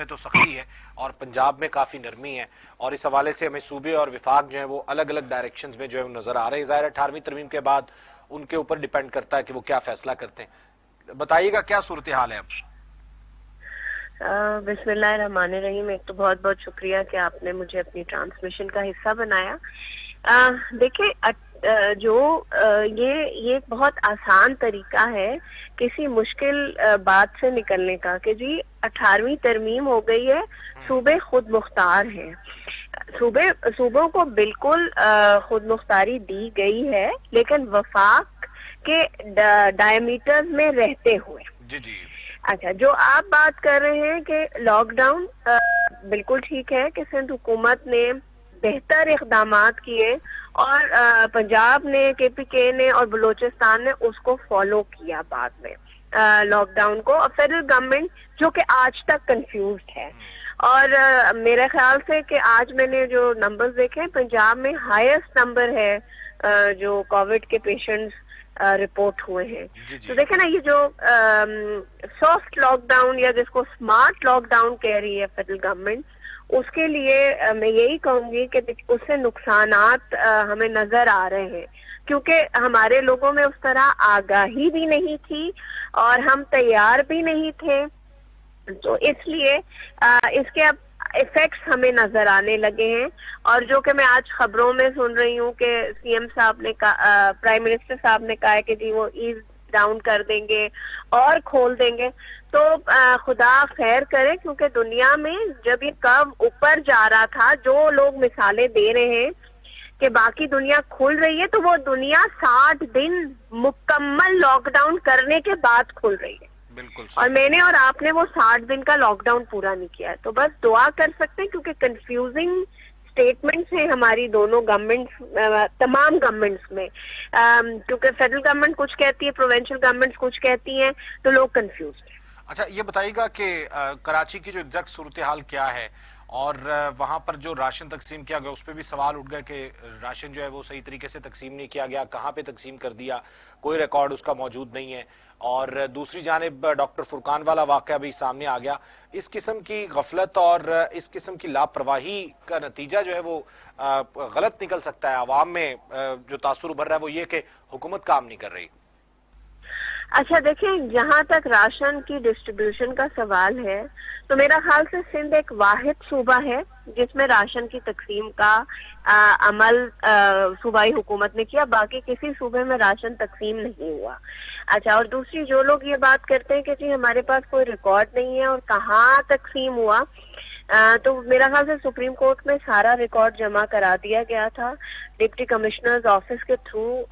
میں تو سختی ہے اور پنجاب میں کافی نرمی ہے، اور اس حوالے سے ہمیں صوبے اور وفاق جو ہیں وہ الگ الگ ڈائریکشنز میں جو ہے نظر آ رہے ہیں. ظاہر ہے 18ویں ترمیم کے بعد ان کے اوپر ڈیپینڈ کرتا ہے کہ وہ کیا فیصلہ کرتے ہیں. بتائیے گا کیا صورتحال ہے اب؟ بسم اللہ الرحمن الرحیم. ایک تو بہت بہت شکریہ کہ آپ نے مجھے اپنی ٹرانسمیشن کا حصہ بنایا. دیکھیں جو یہ بہت آسان طریقہ ہے کسی مشکل بات سے نکلنے کا کہ جی 18ویں ترمیم ہو گئی ہے، صوبے خود مختار ہیں. صوبوں کو بالکل خود مختاری دی گئی ہے، لیکن وفاق کے ڈائمیٹر میں رہتے ہوئے. جی جی. اچھا، جو آپ بات کر رہے ہیں کہ لاک ڈاؤن، بالکل ٹھیک ہے کہ سندھ حکومت نے بہتر اقدامات کیے اور پنجاب نے، کے پی کے نے اور بلوچستان نے اس کو فالو کیا بعد میں لاک ڈاؤن کو. اور فیڈرل گورنمنٹ جو کہ آج تک کنفیوزڈ ہے، اور میرے خیال سے کہ آج میں نے جو نمبرز دیکھے پنجاب میں ہائیسٹ نمبر ہے جو کووڈ کے پیشنٹس رپورٹ ہوئے ہیں. تو دیکھیں نا، یہ جو سافٹ لاک ڈاؤن یا جس کو اسمارٹ لاک ڈاؤن کہہ رہی ہے فیڈرل گورنمنٹ، اس کے لیے میں یہی کہوں گی کہ اس سے نقصانات ہمیں نظر آ رہے ہیں، کیونکہ ہمارے لوگوں میں اس طرح آگاہی بھی نہیں تھی اور ہم تیار بھی نہیں تھے. تو اس لیے اس کے اب ایفیکٹس ہمیں نظر آنے لگے ہیں. اور جو کہ میں آج خبروں میں سن رہی ہوں کہ سی ایم صاحب نے کہا، پرائم منسٹر صاحب نے کہا ہے کہ جی وہ ایز ڈاؤن کر دیں گے اور کھول دیں گے. تو خدا خیر کرے، کیونکہ دنیا میں جب یہ کب اوپر جا رہا تھا، جو لوگ مثالیں دے رہے ہیں کہ باقی دنیا کھل رہی ہے، تو وہ دنیا 60 دن مکمل لاک ڈاؤن کرنے کے بعد کھل رہی ہے. بالکل. اور میں نے اور آپ نے وہ 60 دن کا لاک ڈاؤن پورا نہیں کیا ہے. تو بس دعا کر سکتے ہیں، کیونکہ کنفیوزنگ اسٹیٹمنٹس ہیں ہماری دونوں گورنمنٹس، تمام گورنمنٹس میں، کیونکہ فیڈرل گورنمنٹ کچھ کہتی ہے، پروونشل گورنمنٹس کچھ کہتی ہیں، تو لوگ کنفیوزڈ ہیں. اچھا، یہ بتائیے گا کہ کراچی کی جو ایگزیکٹ صورتحال کیا ہے، اور وہاں پر جو راشن تقسیم کیا گیا اس پہ بھی سوال اٹھ گئے کہ راشن جو ہے وہ صحیح طریقے سے تقسیم نہیں کیا گیا، کہاں پہ تقسیم کر دیا، کوئی ریکارڈ اس کا موجود نہیں ہے. اور دوسری جانب ڈاکٹر فرقان والا واقعہ بھی سامنے آ گیا. اس قسم کی غفلت اور اس قسم کی لاپرواہی کا نتیجہ جو ہے وہ غلط نکل سکتا ہے. عوام میں جو تاثر ابھر رہا ہے وہ یہ کہ حکومت کام نہیں کر رہی. اچھا دیکھیں، جہاں تک راشن کی ڈسٹریبیوشن کا سوال ہے تو میرا خیال سے سندھ ایک واحد صوبہ ہے جس میں راشن کی تقسیم کا عمل صوبائی حکومت نے کیا. باقی کسی صوبے میں راشن تقسیم نہیں ہوا. اچھا، اور دوسری جو لوگ یہ بات کرتے ہیں کہ جی ہمارے پاس کوئی ریکارڈ نہیں ہے اور کہاں تقسیم ہوا، تو میرا خیال سے سپریم کورٹ میں سارا ریکارڈ جمع کرا دیا گیا تھا. ڈپٹی کمشنرز آفس کے تھرو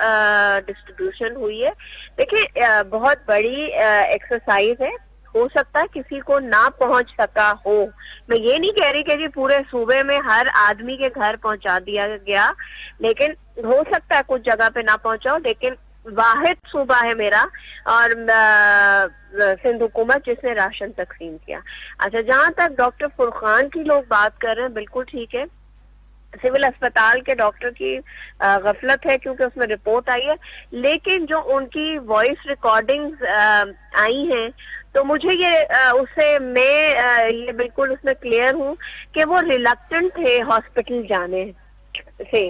ڈسٹریبیوشن ہوئی ہے. دیکھیں، بہت بڑی ایکسرسائز ہے، ہو سکتا ہے کسی کو نہ پہنچ سکا ہو. میں یہ نہیں کہہ رہی کہ جی پورے صوبے میں ہر آدمی کے گھر پہنچا دیا گیا، لیکن ہو سکتا ہے کچھ جگہ پہ نہ پہنچا ہو. لیکن واحد صوبہ ہے میرا اور سندھ حکومت جس نے راشن تقسیم کیا. اچھا، جہاں تک ڈاکٹر فرقان کی لوگ بات کر رہے ہیں، بالکل ٹھیک ہے، سول اسپتال کے ڈاکٹر کی غفلت ہے کیونکہ اس میں رپورٹ آئی ہے. لیکن جو ان کی وائس ریکارڈنگز آئی ہیں تو مجھے میں یہ بالکل اس میں کلیئر ہوں کہ وہ ریلکٹنٹ تھے ہاسپٹل جانے سے،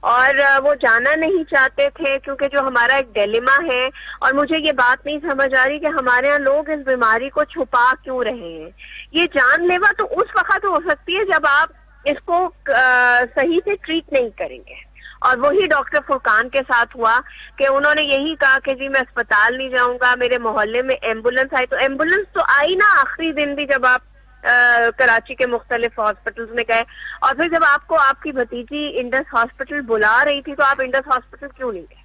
اور وہ جانا نہیں چاہتے تھے کیونکہ جو ہمارا ایک ڈیلیما ہے. اور مجھے یہ بات نہیں سمجھ آ رہی کہ ہمارے یہاں لوگ اس بیماری کو چھپا کیوں رہے ہیں. یہ جان لیوا تو اس وقت ہو سکتی ہے جب آپ اس کو صحیح سے ٹریٹ نہیں کریں گے. اور وہی ڈاکٹر فرقان کے ساتھ ہوا کہ انہوں نے یہی کہا کہ جی میں اسپتال نہیں جاؤں گا، میرے محلے میں ایمبولینس آئی. تو ایمبولینس تو آئی نا آخری دن بھی جب آپ کراچی کے مختلف ہاسپٹلز میں گئے، اور پھر جب آپ کو آپ کی بھتیجی انڈس ہاسپٹل بلا رہی تھی تو آپ انڈس ہاسپٹل کیوں نہیں گئے؟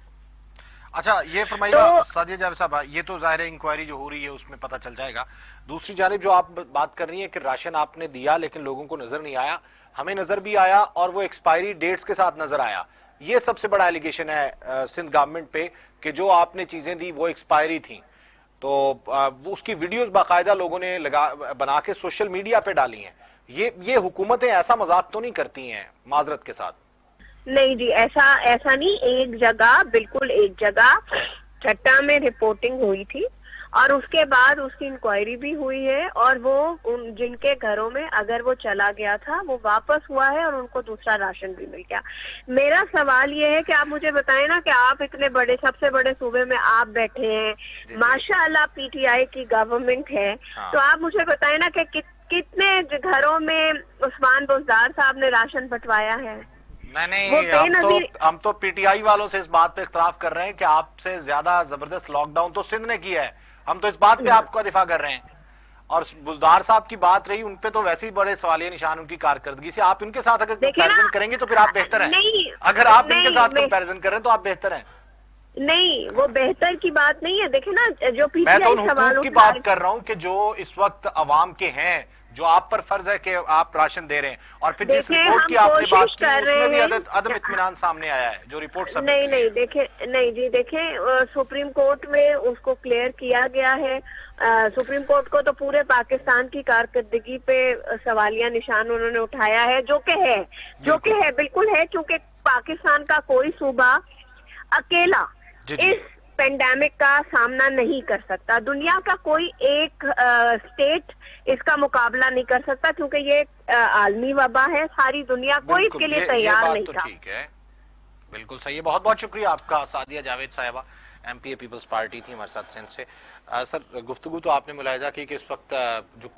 اچھا، یہ فرمائیے گا سعدیہ جاوید صاحب، یہ تو ظاہر ہے انکوائری جو ہو رہی ہے اس میں پتہ چل جائے گا. دوسری جانب جو آپ بات کر رہی ہیں کہ راشن آپ نے دیا لیکن لوگوں کو نظر نہیں آیا، ہمیں نظر بھی آیا اور وہ ایکسپائری ڈیٹس کے ساتھ نظر آیا. یہ سب سے بڑا ایلیگیشن ہے سندھ گورنمنٹ پہ کہ جو آپ نے چیزیں دی وہ ایکسپائری تھیں. تو اس کی ویڈیوز باقاعدہ لوگوں نے بنا کے سوشل میڈیا پہ ڈالی ہیں. یہ حکومتیں ایسا مذاق تو نہیں کرتی ہیں معذرت کے ساتھ؟ نہیں جی، ایسا نہیں. ایک جگہ، بالکل ایک جگہ چٹا میں رپورٹنگ ہوئی تھی اور اس کے بعد اس کی انکوائری بھی ہوئی ہے اور وہ جن کے گھروں میں اگر وہ چلا گیا تھا وہ واپس ہوا ہے اور ان کو دوسرا راشن بھی مل گیا. میرا سوال یہ ہے کہ آپ مجھے بتائیں نا کہ آپ اتنے بڑے سب سے بڑے صوبے میں آپ بیٹھے ہیں, ماشاء اللہ پی ٹی آئی کی گورنمنٹ ہے, تو آپ مجھے بتائیں نا کہ کتنے گھروں میں عثمان بزدار صاحب نے راشن بٹوایا ہے؟ نہیں, ہم تو پی ٹی آئی والوں سے اس بات پہ اختلاف کر رہے ہیں کہ آپ سے زیادہ زبردست لاک ڈاؤن تو سندھ نے کیا ہے. ہم تو اس بات پہ آپ کا دفاع کر رہے ہیں. اور بزدار صاحب کی بات رہی, ان پہ تو ویسے ہی بڑے سوالیہ نشان ان کی کارکردگی سے. آپ ان کے ساتھ اگر کمپیریزن کریں گے تو پھر آپ بہتر ہیں. اگر آپ ان کے ساتھ کمپیریزن کر رہے ہیں تو آپ بہتر ہیں. نہیں, وہ بہتر کی بات نہیں ہے. دیکھیں نا جو پی میں ٹی تو آئی ان سوال حقوق کی بات کر رہا ہوں کہ جو اس وقت عوام کے ہیں, جو آپ پر فرض ہے کہ آپ راشن دے رہے ہیں. اور پھر جس رپورٹ کی آپ نے بات کی اس میں بھی عدم اطمینان سامنے آیا ہے جو رپورٹ سبمٹ ہوئی ہے. نہیں جی, دیکھیں سپریم کورٹ میں اس کو کلیئر کیا گیا ہے. سپریم کورٹ کو تو پورے پاکستان کی کارکردگی پہ سوالیہ نشان انہوں نے اٹھایا ہے, جو کہ ہے بالکل ہے, کیونکہ پاکستان کا کوئی صوبہ اکیلا اس پینڈیمک کا سامنا نہیں کر سکتا. دنیا کا کوئی ایک اسٹیٹ اس کا مقابلہ نہیں کر سکتا, کیونکہ یہ عالمی وبا ہے. ساری دنیا کوئی اس کے لیے تیار نہیں تھا. ٹھیک ہے, بالکل صحیح ہے. بہت بہت شکریہ آپ کا. سعدیہ جاوید صاحبہ ایم پی اے پیپلز پارٹی تھی ہمارے ساتھ سندھ سے. سر, گفتگو تو آپ نے ملاحظہ کی کہ اس وقت جو